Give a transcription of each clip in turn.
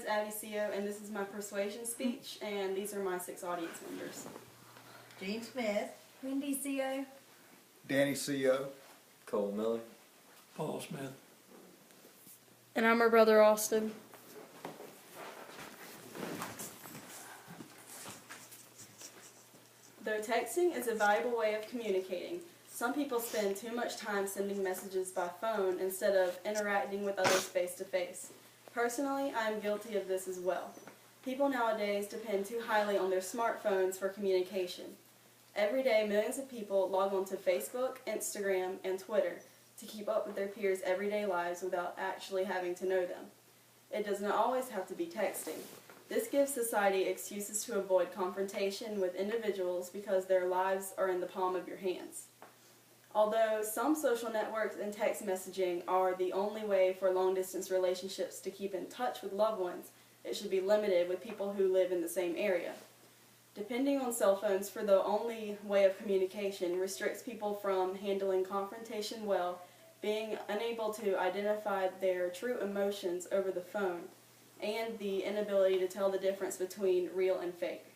Abby Siau, and this is my Persuasion speech, and these are my 6 audience members. Jean Smith, Wendy Siau, Danny Siau, Cole Miller, Paul Smith. And I'm her brother, Austin. Though texting is a valuable way of communicating, some people spend too much time sending messages by phone instead of interacting with others face-to-face. Personally, I am guilty of this as well. People nowadays depend too highly on their smartphones for communication. Every day, millions of people log on to Facebook, Instagram, and Twitter to keep up with their peers' everyday lives without actually having to know them. It does not always have to be texting. This gives society excuses to avoid confrontation with individuals because their lives are in the palm of your hands. Although some social networks and text messaging are the only way for long-distance relationships to keep in touch with loved ones, it should be limited with people who live in the same area. Depending on cell phones for the only way of communication restricts people from handling confrontation well, being unable to identify their true emotions over the phone, and the inability to tell the difference between real and fake.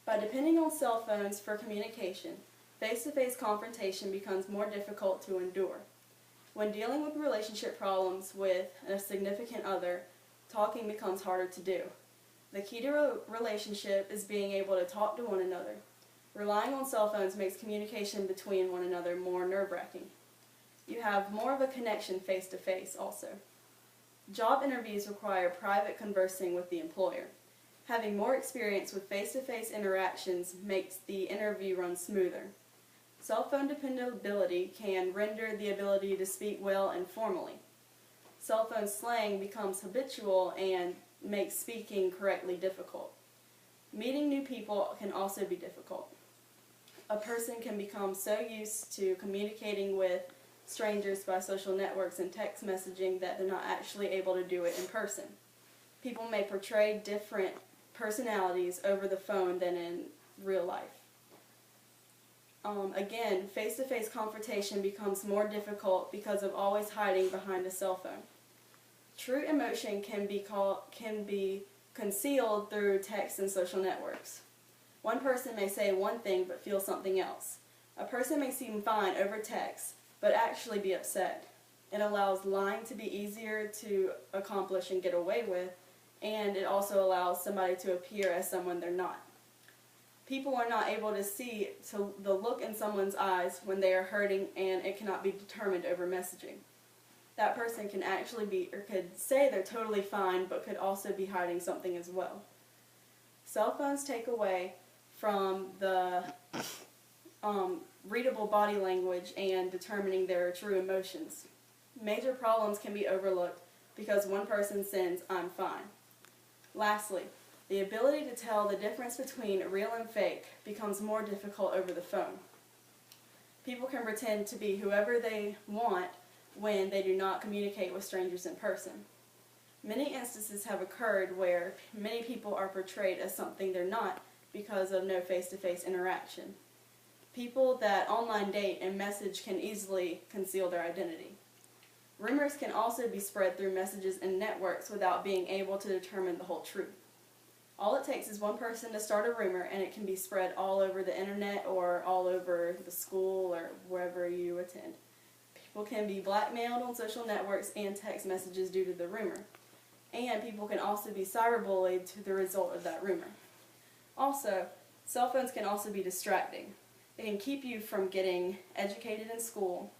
By depending on cell phones for communication, face-to-face confrontation becomes more difficult to endure. When dealing with relationship problems with a significant other, talking becomes harder to do. The key to a relationship is being able to talk to one another. Relying on cell phones makes communication between one another more nerve-wracking. You have more of a connection face-to-face also. Job interviews require private conversing with the employer. Having more experience with face-to-face interactions makes the interview run smoother. Cell phone dependability can render the ability to speak well informally. Cell phone slang becomes habitual and makes speaking correctly difficult. Meeting new people can also be difficult. A person can become so used to communicating with strangers by social networks and text messaging that they're not actually able to do it in person. People may portray different personalities over the phone than in real life. Again, face-to-face confrontation becomes more difficult because of always hiding behind a cell phone. True emotion can be concealed through text and social networks. One person may say one thing but feel something else. A person may seem fine over text but actually be upset. It allows lying to be easier to accomplish and get away with, and it also allows somebody to appear as someone they're not. People are not able to see the look in someone's eyes when they are hurting, and it cannot be determined over messaging. That person can actually be, or could say they're totally fine, but could also be hiding something as well. Cell phones take away from the readable body language and determining their true emotions. Major problems can be overlooked because one person sends, "I'm fine." Lastly, the ability to tell the difference between real and fake becomes more difficult over the phone. People can pretend to be whoever they want when they do not communicate with strangers in person. Many instances have occurred where many people are portrayed as something they're not because of no face-to-face interaction. People that online date and message can easily conceal their identity. Rumors can also be spread through messages and networks without being able to determine the whole truth. All it takes is one person to start a rumor, and it can be spread all over the internet or all over the school or wherever you attend. People can be blackmailed on social networks and text messages due to the rumor. And people can also be cyberbullied to the result of that rumor. Also, cell phones can also be distracting. It can keep you from getting educated in school,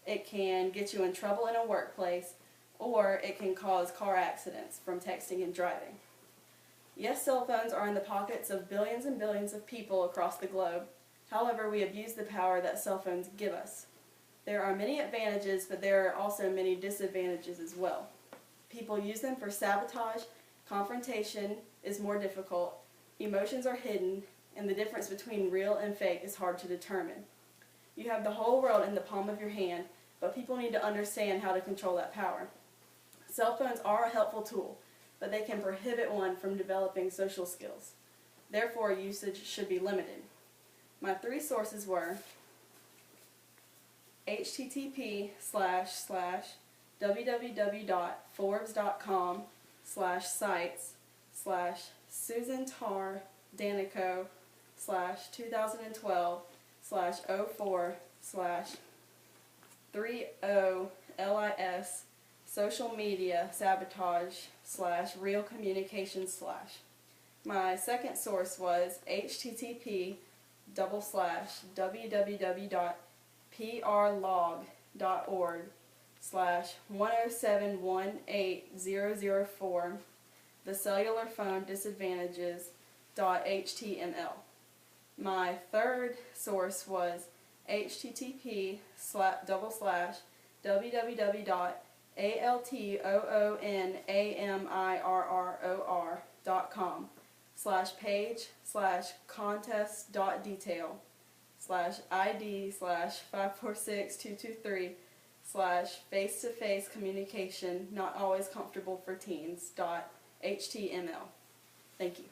it can get you in trouble in a workplace, or it can cause car accidents from texting and driving. Yes, cell phones are in the pockets of billions and billions of people across the globe. However, we abuse the power that cell phones give us. There are many advantages, but there are also many disadvantages as well. People use them for sabotage, confrontation is more difficult, emotions are hidden, and the difference between real and fake is hard to determine. You have the whole world in the palm of your hand, but people need to understand how to control that power. Cell phones are a helpful tool, but they can prohibit one from developing social skills. Therefore, usage should be limited. My 3 sources were http://www.forbes.com /sites/Susan Tarr Danico /2012/04/30LIS social media sabotage /real communication /. My second source was http://www.prlog.org/10718004 the cellular phone disadvantages.html. My third source was http://www.altooN.AMIRR.com/page/contest.detail/ID/546-223/face-to-face communication not always comfortable for teens.html. Thank you.